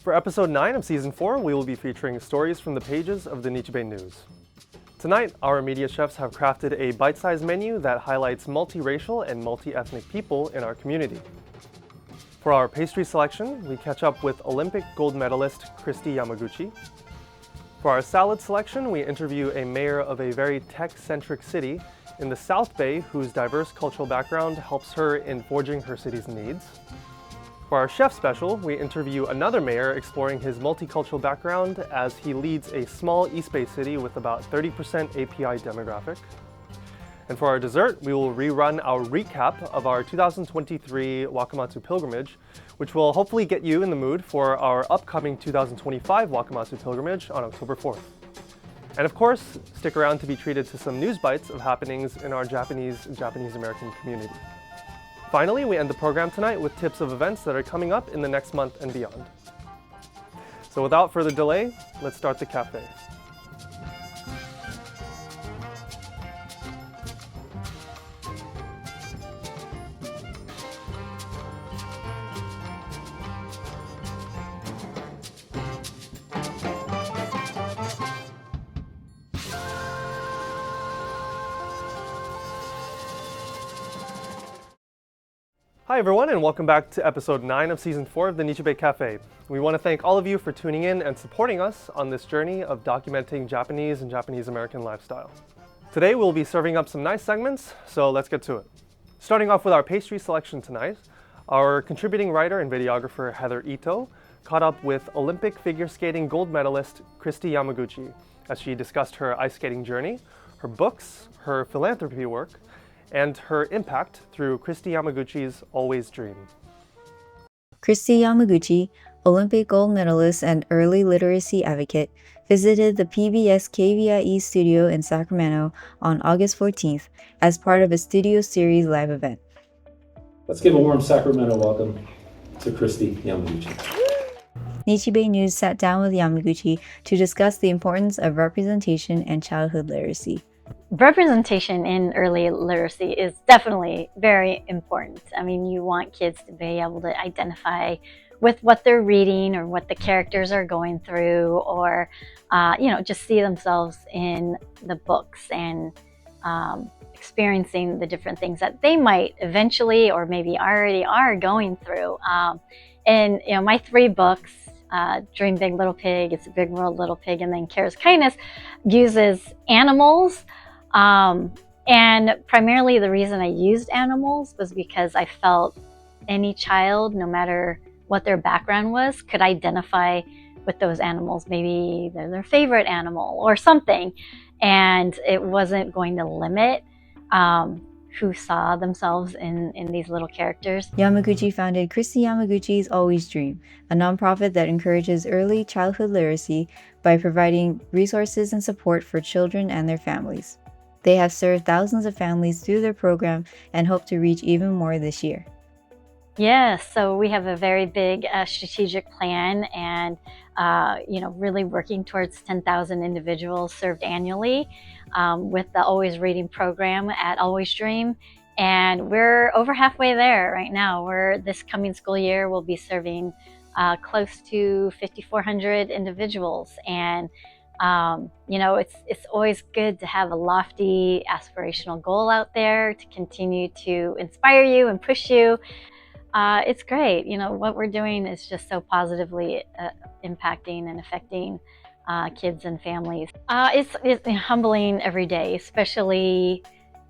For episode 9 of season 4, we will be featuring stories from the pages of the Nichi Bei News. Tonight, our media chefs have crafted a bite-sized menu that highlights multiracial and multi-ethnic people in our community. For our pastry selection, we catch up with Olympic gold medalist Christy Yamaguchi. For our salad selection, we interview a mayor of a very tech-centric city in the South Bay whose diverse cultural background helps her in forging her city's needs. For our chef special, we interview another mayor exploring his multicultural background as he leads a small East Bay city with about 30% API demographic. And for our dessert, we will rerun our recap of our 2023 Wakamatsu pilgrimage, which will hopefully get you in the mood for our upcoming 2025 Wakamatsu pilgrimage on October 4th. And of course, stick around to be treated to some news bites of happenings in our Japanese-American community. Finally, we end the program tonight with tips of events that are coming up in the next month and beyond. So without further delay, let's start the cafe. Hi everyone, and welcome back to episode 9 of season 4 of the Nichi Bei Cafe. We want to thank all of you for tuning in and supporting us on this journey of documenting Japanese and Japanese-American lifestyle. Today we'll be serving up some nice segments, so let's get to it. Starting off with our pastry selection tonight, our contributing writer and videographer Heather Ito caught up with Olympic figure skating gold medalist Christy Yamaguchi as she discussed her ice skating journey, her books, her philanthropy work, and her impact through Christy Yamaguchi's Always Dream. Christy Yamaguchi, Olympic gold medalist and early literacy advocate, visited the PBS KVIE studio in Sacramento on August 14th as part of a Studio Series live event. Let's give a warm Sacramento welcome to Christy Yamaguchi. Nichi Bei News sat down with Yamaguchi to discuss the importance of representation and childhood literacy. Representation in early literacy is definitely very important. I mean, you want kids to be able to identify with what they're reading or what the characters are going through, or just see themselves in the books and experiencing the different things that they might eventually or maybe already are going through. And my 3 books, Dream Big Little Pig, It's a Big World Little Pig, and then Care's Kindness, uses animals. And primarily the reason I used animals was because I felt any child, no matter what their background was, could identify with those animals. Maybe they're their favorite animal or something. And it wasn't going to limit who saw themselves in these little characters. Yamaguchi founded Christy Yamaguchi's Always Dream, a nonprofit that encourages early childhood literacy by providing resources and support for children and their families. They have served thousands of families through their program and hope to reach even more this year. Yes, so we have a very big strategic plan, and really working towards 10,000 individuals served annually with the Always Reading program at Always Dream. And we're over halfway there right now. This coming school year, we'll be serving close to 5,400 individuals. And it's always good to have a lofty aspirational goal out there to continue to inspire you and push you. It's great. What we're doing is just so positively impacting and affecting kids and families. It's humbling every day, especially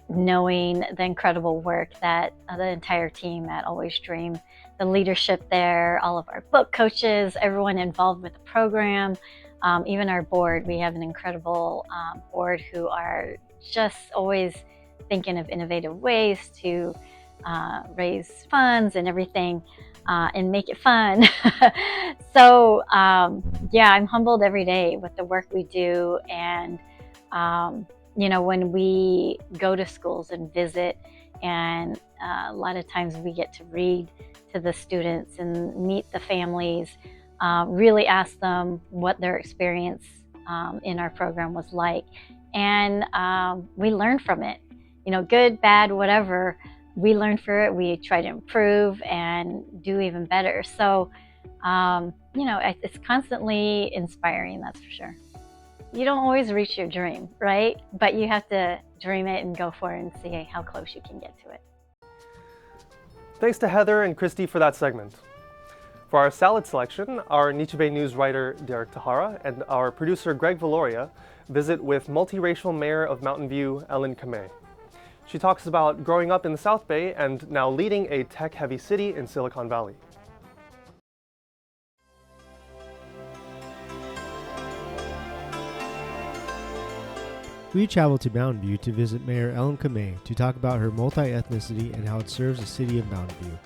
knowing the incredible work that the entire team at Always Dream, the leadership there, all of our book coaches, everyone involved with the program, even our board. We have an incredible board who are just always thinking of innovative ways to raise funds and everything and make it fun. So I'm humbled every day with the work we do. And when we go to schools and visit, and a lot of times we get to read to the students and meet the families, really ask them what their experience in our program was like. And we learn from it, good, bad, whatever. We learn from it, we try to improve and do even better. So It's constantly inspiring, that's for sure. You don't always reach your dream, right? But you have to dream it and go for it and see how close you can get to it. Thanks to Heather and Christy for that segment. For our salad selection, our Nichi Bei News writer Derek Tahara and our producer Greg Valoria visit with multiracial mayor of Mountain View, Ellen Kamei. She talks about growing up in the South Bay and now leading a tech-heavy city in Silicon Valley. We traveled to Mountain View to visit Mayor Ellen Kamei to talk about her multi-ethnicity and how it serves the city of Mountain View.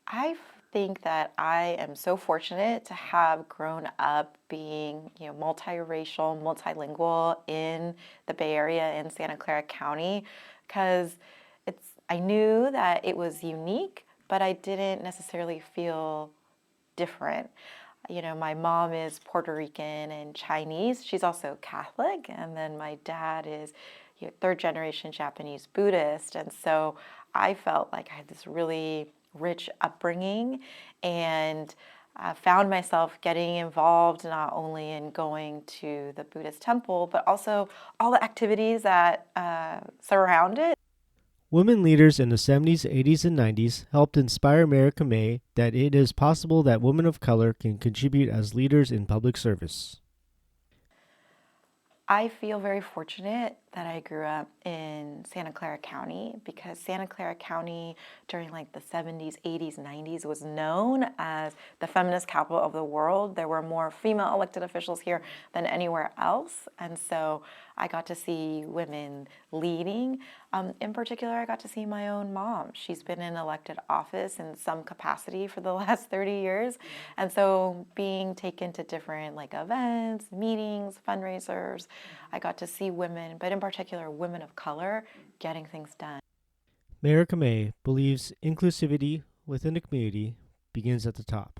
I think that I am so fortunate to have grown up being, multiracial, multilingual in the Bay Area in Santa Clara County, because I knew that it was unique, but I didn't necessarily feel different. My mom is Puerto Rican and Chinese. She's also Catholic. And then my dad is third generation Japanese Buddhist. And so I felt like I had this really rich upbringing and found myself getting involved not only in going to the Buddhist temple, but also all the activities that surround it. Women leaders in the 70s, 80s, and 90s helped inspire Mayor Kamei that it is possible that women of color can contribute as leaders in public service. I feel very fortunate that I grew up in Santa Clara County, because Santa Clara County during like the 70s, 80s, 90s was known as the feminist capital of the world. There were more female elected officials here than anywhere else. And so I got to see women leading. In particular, I got to see my own mom. She's been in elected office in some capacity for the last 30 years. And so being taken to different events, meetings, fundraisers, I got to see women, but in particular women of color, getting things done. Mayor Kamei believes inclusivity within the community begins at the top.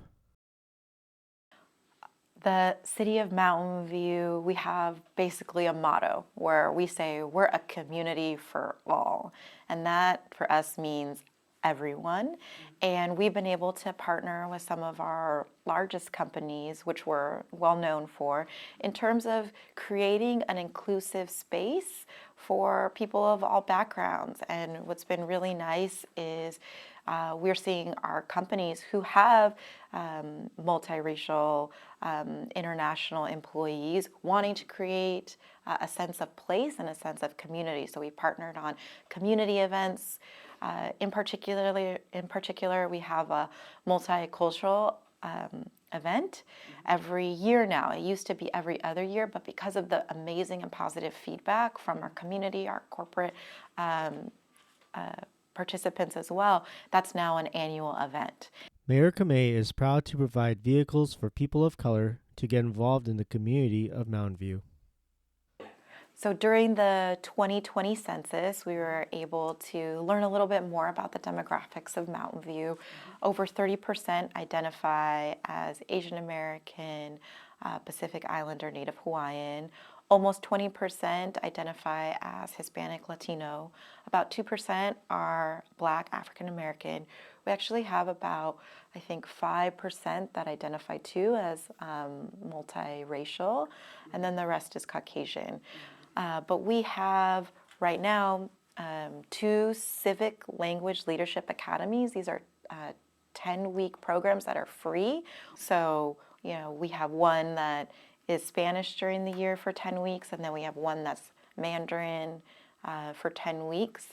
The city of Mountain View, we have basically a motto where we say we're a community for all. And that for us means everyone. And we've been able to partner with some of our largest companies, which we're well known for, in terms of creating an inclusive space for people of all backgrounds. And what's been really nice is we're seeing our companies who have multiracial, international employees wanting to create a sense of place and a sense of community. So we partnered on community events. In particular, we have a multicultural event every year now. It used to be every other year, but because of the amazing and positive feedback from our community, our corporate participants as well, that's now an annual event. Mayor Kamei is proud to provide vehicles for people of color to get involved in the community of Mountain View. So during the 2020 census, we were able to learn a little bit more about the demographics of Mountain View. Over 30% identify as Asian American, Pacific Islander, Native Hawaiian. Almost 20% identify as Hispanic Latino. About 2% are Black African American. We actually have about, I think, 5% that identify too as multiracial, and then the rest is Caucasian. But we have right now 2 civic language leadership academies. These are 10-week programs that are free. So, we have one that is Spanish during the year for 10 weeks, and then we have one that's Mandarin for 10 weeks.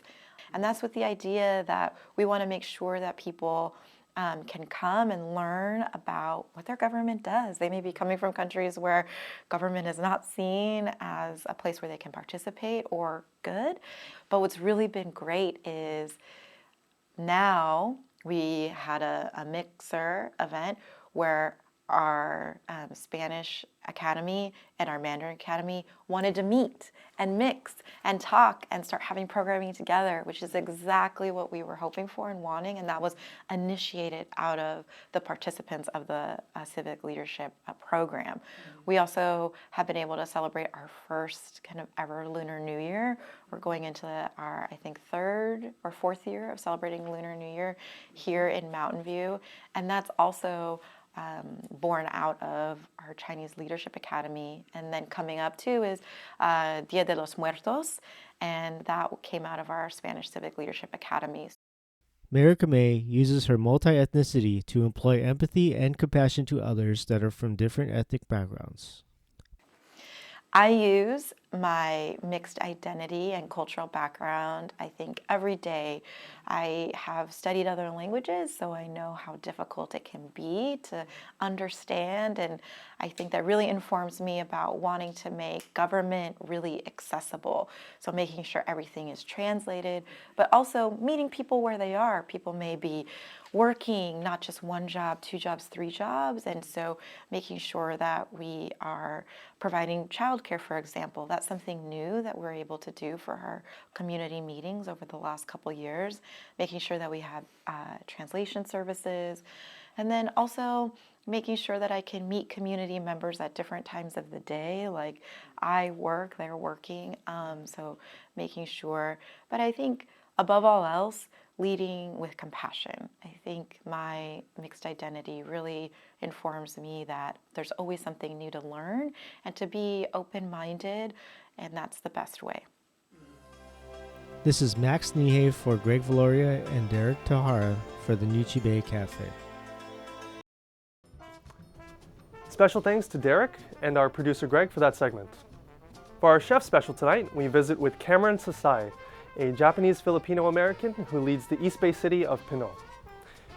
And that's with the idea that we want to make sure that people can come and learn about what their government does. They may be coming from countries where government is not seen as a place where they can participate or good. But what's really been great is now we had a mixer event where our Spanish Academy and our Mandarin Academy wanted to meet and mix and talk and start having programming together, which is exactly what we were hoping for and wanting, and that was initiated out of the participants of the civic leadership program. We also have been able to celebrate our first kind of ever Lunar New Year. We're going into our, I think, 3rd or 4th year of celebrating Lunar New Year here in Mountain View, and that's also born out of our Chinese Leadership Academy. And then coming up too is Dia de los Muertos, and that came out of our Spanish Civic Leadership Academy. Mayor Kamei uses her multi-ethnicity to employ empathy and compassion to others that are from different ethnic backgrounds. I use my mixed identity and cultural background, I think, every day. I have studied other languages, so I know how difficult it can be to understand, and I think that really informs me about wanting to make government really accessible. So making sure everything is translated, but also meeting people where they are. People may be working not just 1 job, 2 jobs, 3 jobs, and so making sure that we are providing childcare, for example. That's something new that we're able to do for our community meetings over the last couple years, making sure that we have translation services, and then also making sure that I can meet community members at different times of the day. Like I work, they're working, so making sure. But I think above all else, leading with compassion. I think my mixed identity really informs me that there's always something new to learn and to be open-minded, and that's the best way. This is Max Nihei for Greg Valoria and Derek Tahara for the Nichi Bei Cafe. Special thanks to Derek and our producer Greg for that segment. For our chef special tonight, we visit with Cameron Sasai, a Japanese Filipino-American who leads the East Bay city of Pinoy.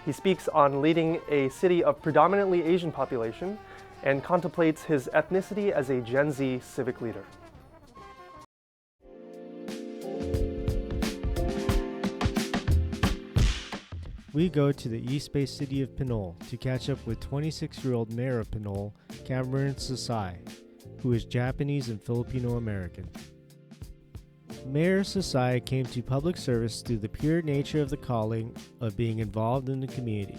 He speaks on leading a city of predominantly Asian population and contemplates his ethnicity as a Gen Z civic leader. We go to the East Bay city of Pinoy to catch up with 26-year-old mayor of Pinoy, Cameron Sasai, who is Japanese and Filipino-American. Mayor Sasai came to public service through the pure nature of the calling of being involved in the community.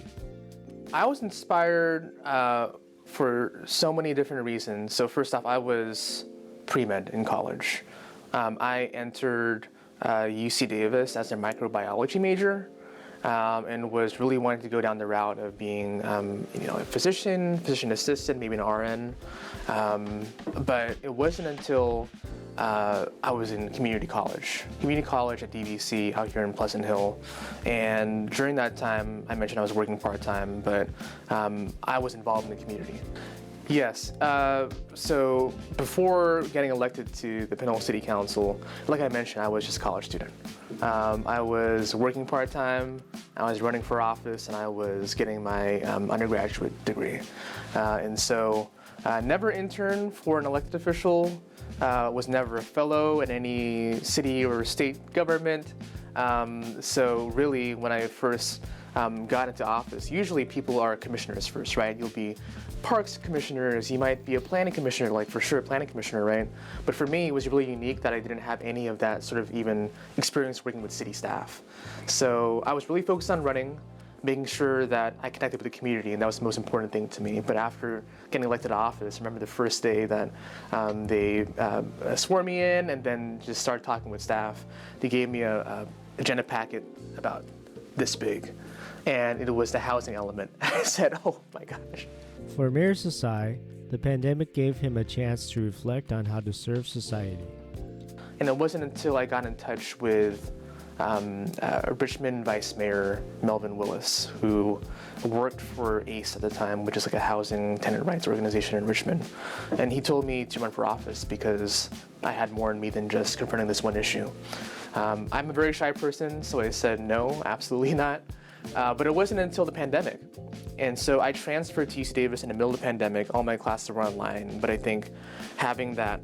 I was inspired for so many different reasons. So first off, I was pre-med in college. I entered UC Davis as a microbiology major and was really wanting to go down the route of being a physician assistant, maybe an RN. But it wasn't until I was in community college at DVC out here in Pleasant Hill. And during that time, I mentioned I was working part-time, but I was involved in the community. Yes, so before getting elected to the Pinoy City Council, like I mentioned, I was just a college student. I was working part-time, I was running for office, and I was getting my undergraduate degree. And so never interned for an elected official, was never a fellow in any city or state government. So really, when I first got into office, usually people are commissioners first, right? You'll be parks commissioners, you might be a planning commissioner, like for sure, planning commissioner, right? But for me, it was really unique that I didn't have any of that sort of even experience working with city staff. So I was really focused on running, making sure that I connected with the community, and that was the most important thing to me. But after getting elected to office, I remember the first day that they swore me in and then just started talking with staff. They gave me a agenda packet about this big, and it was the housing element. I said, oh my gosh. For Mayor Sasai, the pandemic gave him a chance to reflect on how to serve society. And it wasn't until I got in touch with Richmond Vice Mayor Melvin Willis, who worked for ACE at the time, which is like a housing tenant rights organization in Richmond. And he told me to run for office because I had more in me than just confronting this one issue. I'm a very shy person, so I said no, absolutely not. But it wasn't until the pandemic. And so I transferred to UC Davis in the middle of the pandemic. All my classes were online, but I think having that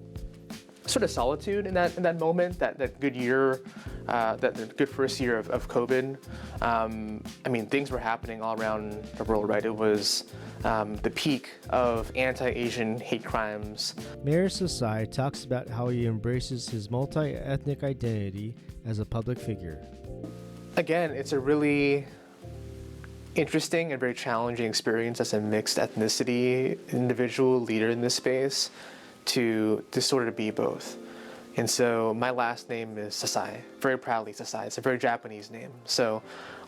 sort of solitude in that moment, that good year the good first year of COVID, I mean, things were happening all around the world, right? It was the peak of anti-Asian hate crimes. Mayor Sasai talks about how he embraces his multi-ethnic identity as a public figure. Again, it's a really interesting and very challenging experience as a mixed ethnicity individual leader in this space to sort of be both. And so my last name is Sasai, very proudly Sasai. It's a very Japanese name. So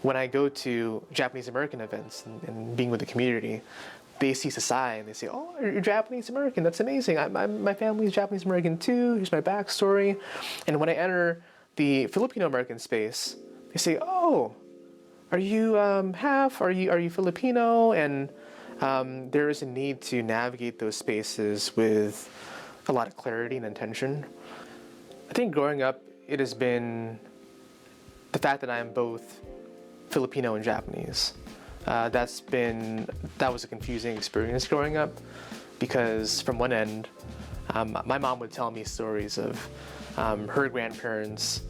when I go to Japanese American events and being with the community, they see Sasai and they say, oh, you're Japanese American, that's amazing. My family's Japanese American too, here's my backstory. And when I enter the Filipino American space, they say, oh, are you half? Are you Filipino? And there is a need to navigate those spaces with a lot of clarity and intention. I think growing up, it has been the fact that I am both Filipino and Japanese. That was a confusing experience growing up, because from one end, my mom would tell me stories of her grandparents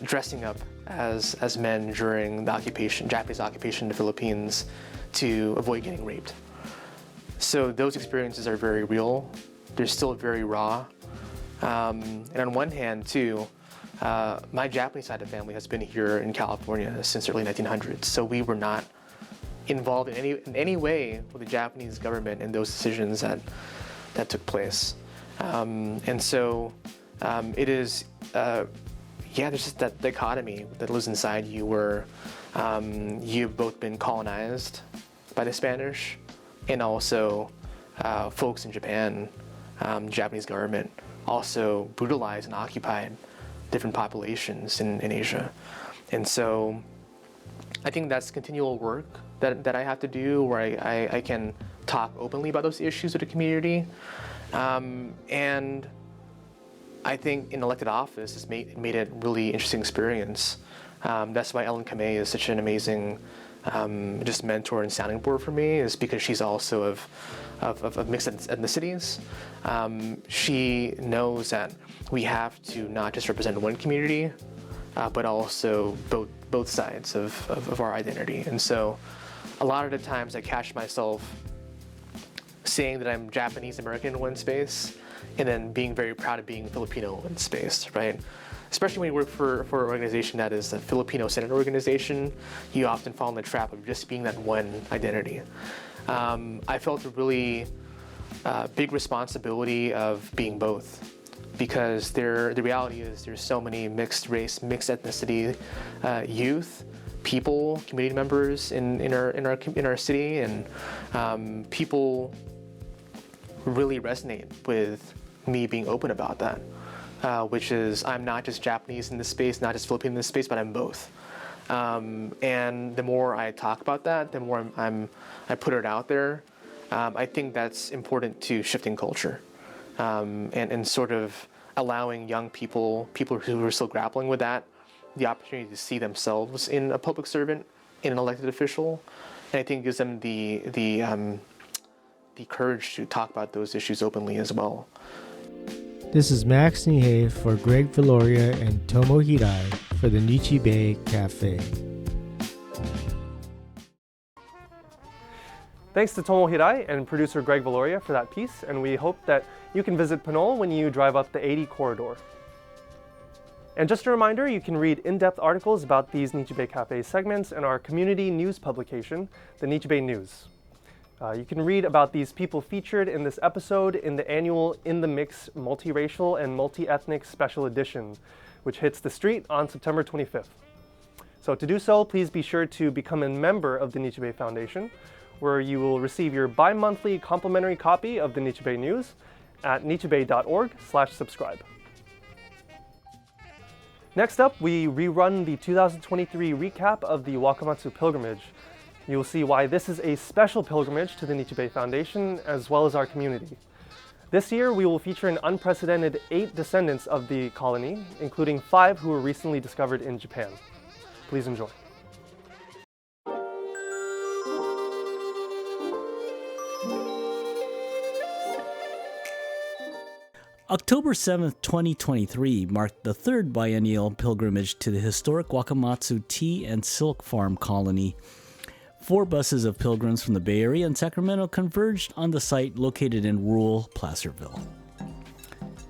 dressing up as men during the Japanese occupation in the Philippines to avoid getting raped. So those experiences are very real. They're still very raw. And on one hand, too, my Japanese side of the family has been here in California since the early 1900s. So we were not involved in any way with the Japanese government in those decisions that took place. And so it is, there's just that dichotomy that lives inside you where you've both been colonized by the Spanish and also folks in Japan, Japanese government, also brutalized and occupied different populations in Asia. And so I think that's continual work that I have to do, where I can talk openly about those issues with the community. And I think in elected office, it's made it a really interesting experience. That's why Ellen Kamei is such an amazing just mentor and sounding board for me, is because she's also of mixed ethnicities. She knows that we have to not just represent one community, but also both sides of our identity. And so a lot of the times I catch myself saying that I'm Japanese American in one space, and then being very proud of being Filipino in space, right? Especially when you work for an organization that is a Filipino-centered organization, you often fall in the trap of just being that one identity. I felt a really big responsibility of being both, because the reality is there's so many mixed race, mixed ethnicity youth, people, community members in our city, and people really resonate with me being open about that, which is I'm not just Japanese in this space, not just Filipino in this space, but I'm both. And the more I talk about that, the more I put it out there. I think that's important to shifting culture, and sort of allowing young people who are still grappling with that, the opportunity to see themselves in a public servant, in an elected official, and I think gives them the courage to talk about those issues openly as well. This is Max Nihei for Greg Valoria and Tomo Hirai for the Nichi Bei Cafe. Thanks to Tomo Hirai and producer Greg Valoria for that piece, and we hope that you can visit Pinole when you drive up the 80 corridor. And just a reminder, you can read in-depth articles about these Nichi Bei Cafe segments in our community news publication, the Nichi Bei News. You can read about these people featured in this episode in the annual In the Mix Multiracial and Multiethnic Special Edition, which hits the street on September 25th. So to do so, please be sure to become a member of the Nichi Bei Foundation, where you will receive your bi-monthly complimentary copy of the Nichi Bei News at nichibei.org/subscribe. Next up, we rerun the 2023 recap of the Wakamatsu pilgrimage. You'll see why this is a special pilgrimage to the Nichi Bei Foundation, as well as our community. This year, we will feature an unprecedented 8 descendants of the colony, including 5 who were recently discovered in Japan. Please enjoy. October 7, 2023 marked the third biennial pilgrimage to the historic Wakamatsu tea and silk farm colony. 4 buses of pilgrims from the Bay Area and Sacramento converged on the site located in rural Placerville.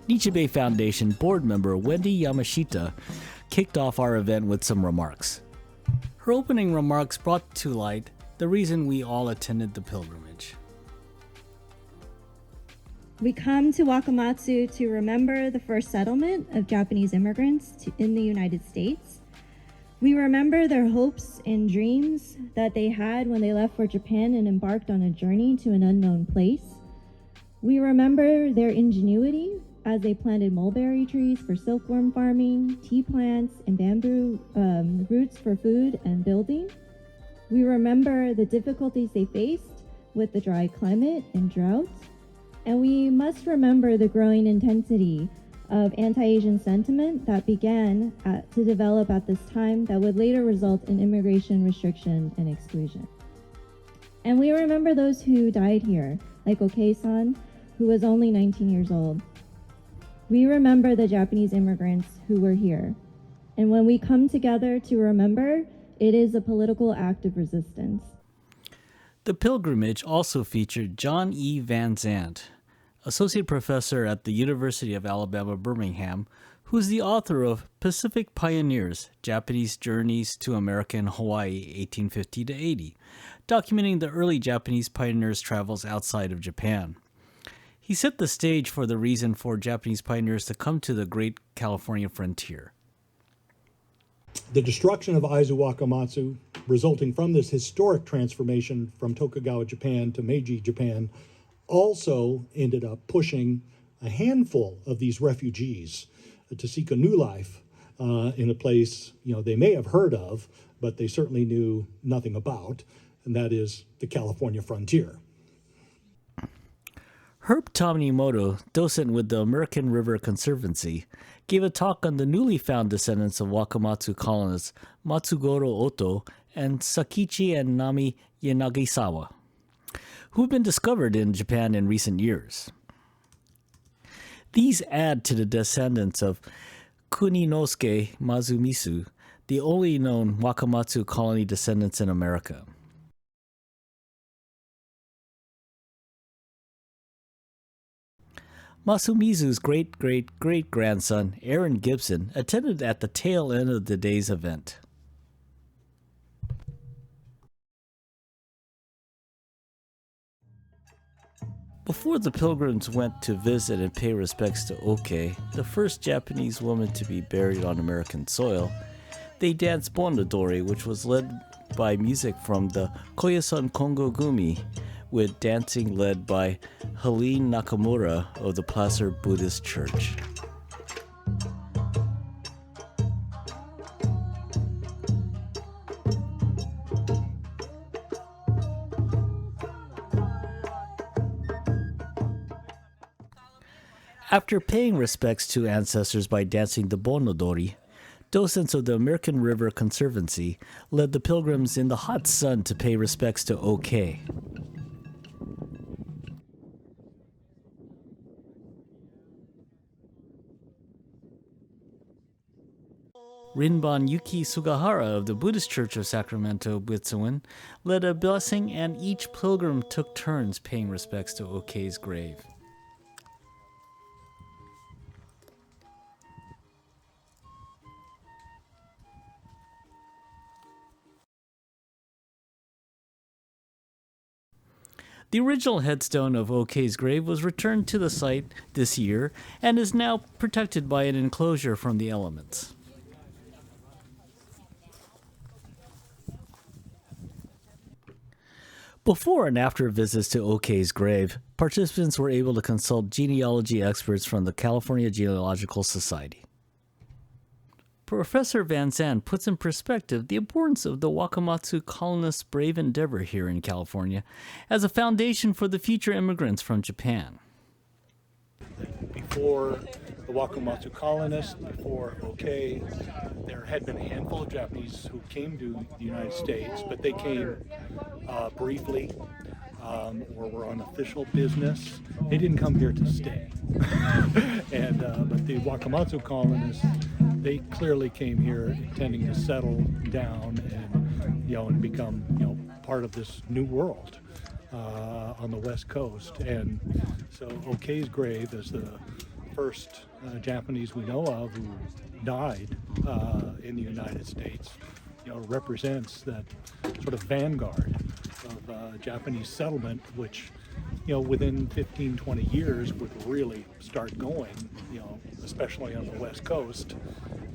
Nichi Bei Foundation board member Wendy Yamashita kicked off our event with some remarks. Her opening remarks brought to light the reason we all attended the pilgrimage. We come to Wakamatsu to remember the first settlement of Japanese immigrants in the United States. We remember their hopes and dreams that they had when they left for Japan and embarked on a journey to an unknown place. We remember their ingenuity as they planted mulberry trees for silkworm farming, tea plants, and bamboo roots for food and building. We remember the difficulties they faced with the dry climate and drought. And we must remember the growing intensity of anti-Asian sentiment that began to develop at this time that would later result in immigration restriction and exclusion. And we remember those who died here, like Okei-san, who was only 19 years old. We remember the Japanese immigrants who were here. And when we come together to remember, it is a political act of resistance. The pilgrimage also featured John E. Van Zandt, associate professor at the University of Alabama, Birmingham, who is the author of Pacific Pioneers, Japanese Journeys to America and Hawaii, 1850 to 80, documenting the early Japanese pioneers' travels outside of Japan. He set the stage for the reason for Japanese pioneers to come to the great California frontier. The destruction of Aizu Wakamatsu, resulting from this historic transformation from Tokugawa Japan to Meiji Japan, also ended up pushing a handful of these refugees to seek a new life in a place they may have heard of, but they certainly knew nothing about, and that is the California frontier. Herb Tanimoto, docent with the American River Conservancy, gave a talk on the newly found descendants of Wakamatsu colonists Matsugoro Oto and Sakichi and Nami Yanagisawa, who have been discovered in Japan in recent years. These add to the descendants of Kuninosuke Mazumitsu, the only known Wakamatsu colony descendants in America. Masumizu's great-great-great-grandson, Aaron Gibson, attended at the tail end of the day's event. Before the pilgrims went to visit and pay respects to Oke, the first Japanese woman to be buried on American soil, they danced Bonodori, which was led by music from the Koyasan Kongo Gumi, with dancing led by Helene Nakamura of the Placer Buddhist Church. After paying respects to ancestors by dancing the Bonodori, docents of the American River Conservancy led the pilgrims in the hot sun to pay respects to Oke. Rinban Yuki Sugahara of the Buddhist Church of Sacramento, Butsuan, led a blessing, and each pilgrim took turns paying respects to Oke's grave. The original headstone of Oke's grave was returned to the site this year and is now protected by an enclosure from the elements. Before and after visits to Oke's grave, participants were able to consult genealogy experts from the California Genealogical Society. Professor Van Zandt puts in perspective the importance of the Wakamatsu colonists' brave endeavor here in California as a foundation for the future immigrants from Japan. Before the Wakamatsu colonists, before Oke, there had been a handful of Japanese who came to the United States, but they came briefly. or were on official business. They didn't come here to stay. But the Wakamatsu colonists, they clearly came here intending to settle down and become part of this new world on the West Coast. And so Okay's grave is the first Japanese we know of who died in the United States. Represents that sort of vanguard of Japanese settlement, which within 15, 20 years would really start going, especially on the West Coast,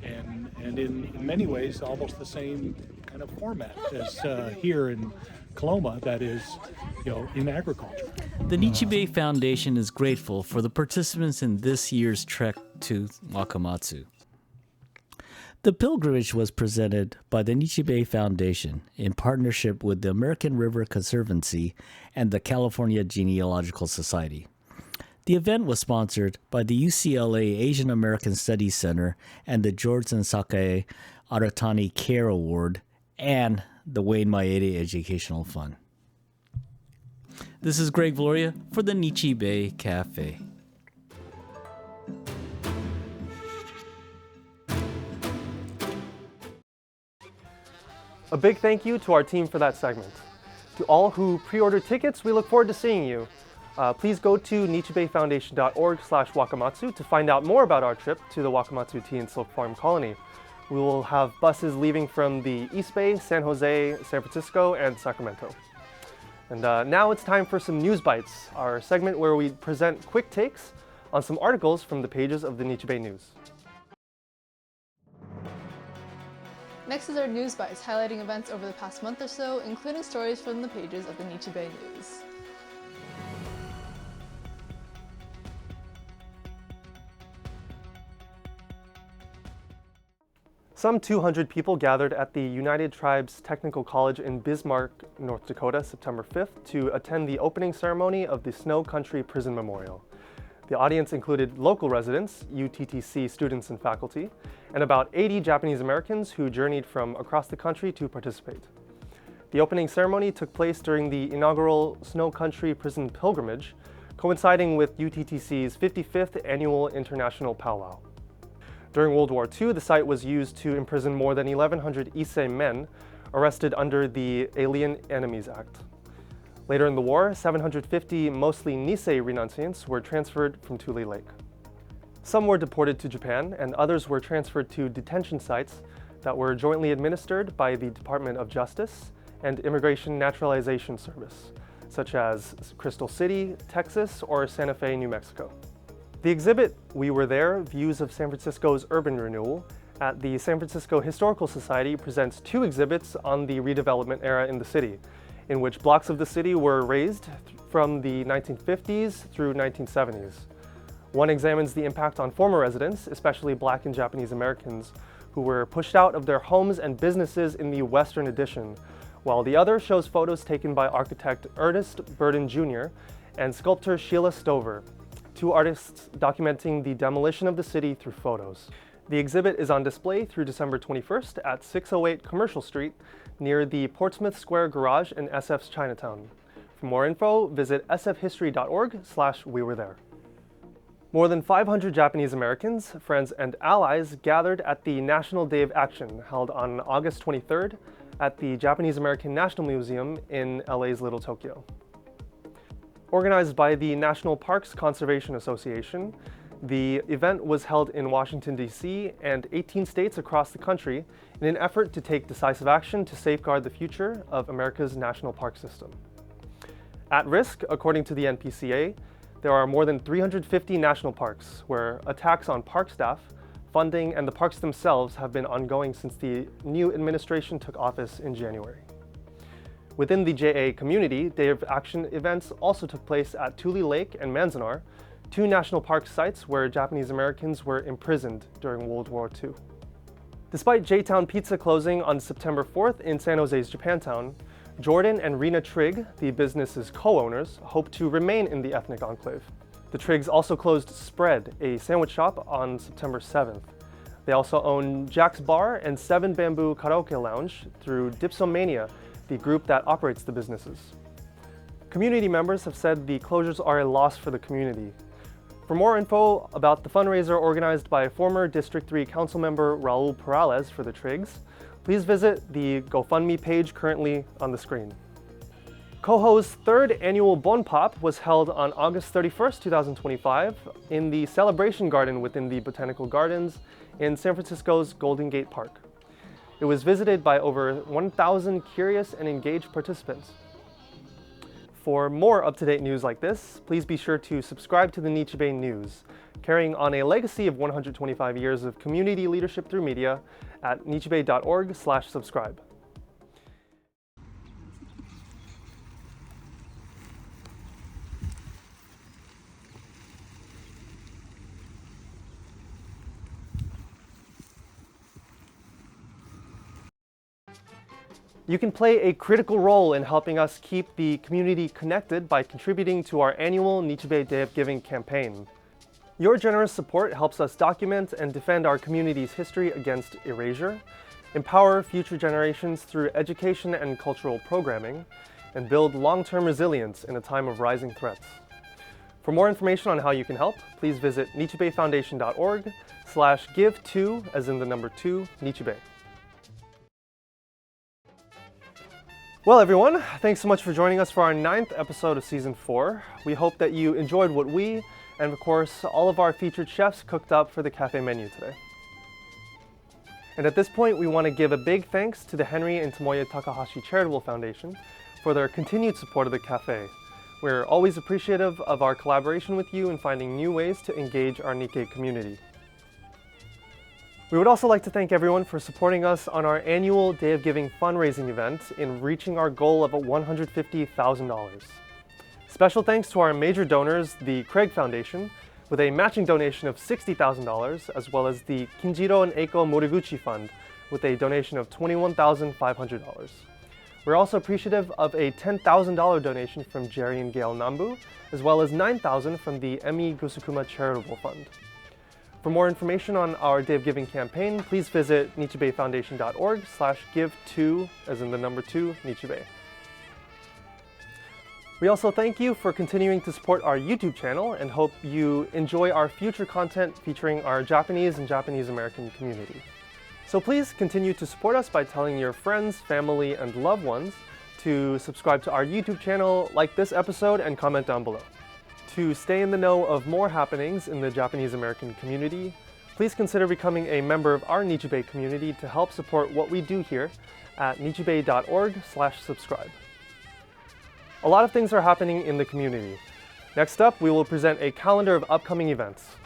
and in many ways almost the same kind of format as here in Coloma, that is, in agriculture. The Nichi Bei Foundation is grateful for the participants in this year's trek to Wakamatsu. The pilgrimage was presented by the Nichi Bei Foundation in partnership with the American River Conservancy and the California Genealogical Society. The event was sponsored by the UCLA Asian American Studies Center and the George and Sakae Aratani Care Award and the Wayne Maeda Educational Fund. This is Greg Gloria for the Nichi Bei Cafe. A big thank you to our team for that segment. To all who pre-ordered tickets, we look forward to seeing you. Please go to nichibeifoundation.org/wakamatsu to find out more about our trip to the Wakamatsu Tea and Silk Farm Colony. We will have buses leaving from the East Bay, San Jose, San Francisco, and Sacramento. And now it's time for some News Bites, our segment where we present quick takes on some articles from the pages of the Nichi Bei News. Next is our News Bites, highlighting events over the past month or so, including stories from the pages of the Nichi Bei News. Some 200 people gathered at the United Tribes Technical College in Bismarck, North Dakota, September 5th to attend the opening ceremony of the Snow Country Prison Memorial. The audience included local residents, UTTC students and faculty, and about 80 Japanese Americans who journeyed from across the country to participate. The opening ceremony took place during the inaugural Snow Country Prison Pilgrimage, coinciding with UTTC's 55th annual international powwow. During World War II, the site was used to imprison more than 1,100 Issei men arrested under the Alien Enemies Act. Later in the war, 750 mostly Nisei renunciants were transferred from Tule Lake. Some were deported to Japan, and others were transferred to detention sites that were jointly administered by the Department of Justice and Immigration Naturalization Service, such as Crystal City, Texas, or Santa Fe, New Mexico. The exhibit, We Were There, Views of San Francisco's Urban Renewal, at the San Francisco Historical Society presents two exhibits on the redevelopment era in the city, in which blocks of the city were razed from the 1950s through 1970s. One examines the impact on former residents, especially Black and Japanese Americans, who were pushed out of their homes and businesses in the Western Addition, while the other shows photos taken by architect Ernest Burden Jr. and sculptor Sheila Stover, two artists documenting the demolition of the city through photos. The exhibit is on display through December 21st at 608 Commercial Street near the Portsmouth Square Garage in SF's Chinatown. For more info, visit sfhistory.org/we were there. More than 500 Japanese Americans, friends, and allies gathered at the National Day of Action held on August 23rd at the Japanese American National Museum in LA's Little Tokyo. Organized by the National Parks Conservation Association, the event was held in Washington, D.C. and 18 states across the country in an effort to take decisive action to safeguard the future of America's national park system. At risk, according to the NPCA, there are more than 350 national parks where attacks on park staff, funding, and the parks themselves have been ongoing since the new administration took office in January. Within the JA community, Day of Action events also took place at Tule Lake and Manzanar, two national park sites where Japanese Americans were imprisoned during World War II. Despite J-Town Pizza closing on September 4th in San Jose's Japantown, Jordan and Rena Trigg, the business's co-owners, hope to remain in the ethnic enclave. The Triggs also closed Spread, a sandwich shop, on September 7th. They also own Jack's Bar and 7 Bamboo Karaoke Lounge through Dipsomania, the group that operates the businesses. Community members have said the closures are a loss for the community. For more info about the fundraiser organized by former District 3 Council member Raul Perales for the Trigs, please visit the GoFundMe page currently on the screen. Coho's third annual Bon Pop was held on August 31st, 2025 in the Celebration Garden within the Botanical Gardens in San Francisco's Golden Gate Park. It was visited by over 1,000 curious and engaged participants. For more up-to-date news like this, please be sure to subscribe to the Nichi Bei News, carrying on a legacy of 125 years of community leadership through media at nichibei.org/subscribe. You can play a critical role in helping us keep the community connected by contributing to our annual Nichi Bei Day of Giving campaign. Your generous support helps us document and defend our community's history against erasure, empower future generations through education and cultural programming, and build long-term resilience in a time of rising threats. For more information on how you can help, please visit nichibeifoundation.org/give2, as in the number 2, Nichi Bei. Well, everyone, thanks so much for joining us for our 9th episode of Season 4. We hope that you enjoyed what we, and of course, all of our featured chefs cooked up for the cafe menu today. And at this point, we want to give a big thanks to the Henry and Tomoya Takahashi Charitable Foundation for their continued support of the cafe. We're always appreciative of our collaboration with you in finding new ways to engage our Nikkei community. We would also like to thank everyone for supporting us on our annual Day of Giving fundraising event in reaching our goal of $150,000. Special thanks to our major donors, the Craig Foundation, with a matching donation of $60,000, as well as the Kinjiro and Eiko Moriguchi Fund, with a donation of $21,500. We're also appreciative of a $10,000 donation from Jerry and Gail Nambu, as well as $9,000 from the Emi Gusukuma Charitable Fund. For more information on our Day of Giving campaign, please visit nichibeifoundation.org/give2, as in the number 2, Nichi Bei. We also thank you for continuing to support our YouTube channel and hope you enjoy our future content featuring our Japanese and Japanese American community. So please continue to support us by telling your friends, family, and loved ones to subscribe to our YouTube channel, like this episode, and comment down below. To stay in the know of more happenings in the Japanese American community, please consider becoming a member of our Nichi Bei community to help support what we do here at nichibei.org/subscribe. A lot of things are happening in the community. Next up, we will present a calendar of upcoming events.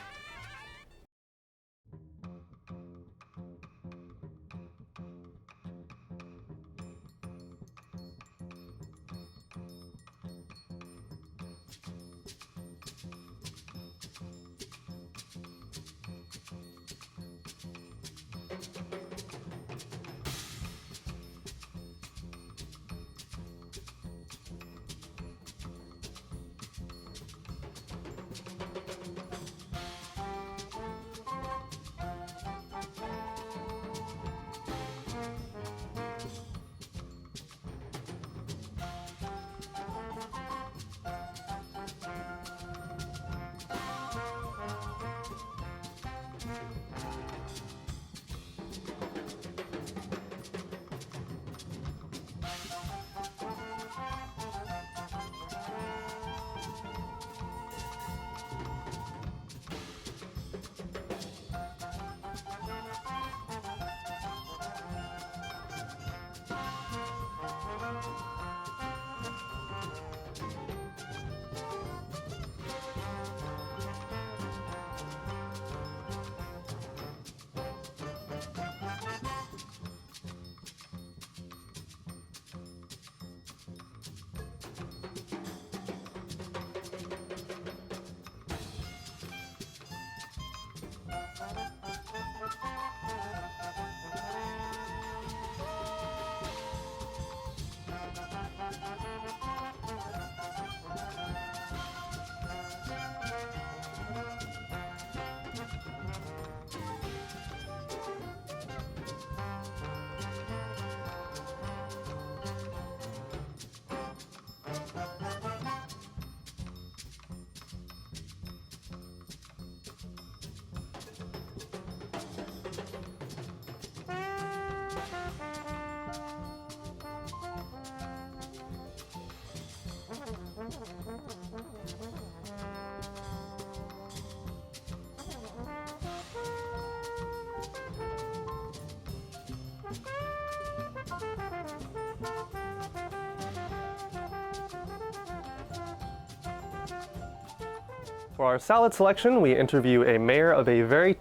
For our salad selection, we interview a mayor of a very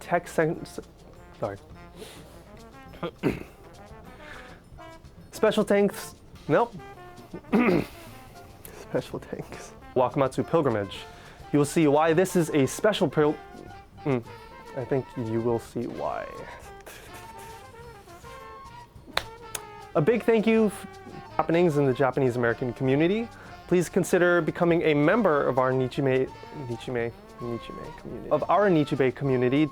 Special thanks. Nope. Special thanks. Wakamatsu pilgrimage. You will see why this is a special I think you will see why. A big thank you for happenings in the Japanese American community. Please consider becoming a member of our Nichi Bei community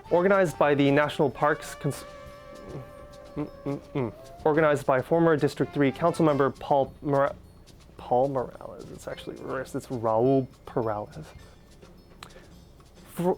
organized by the National Parks organized by former District 3 Council Member Paul Morales. It's actually reversed. It's Raul Perales. Damn.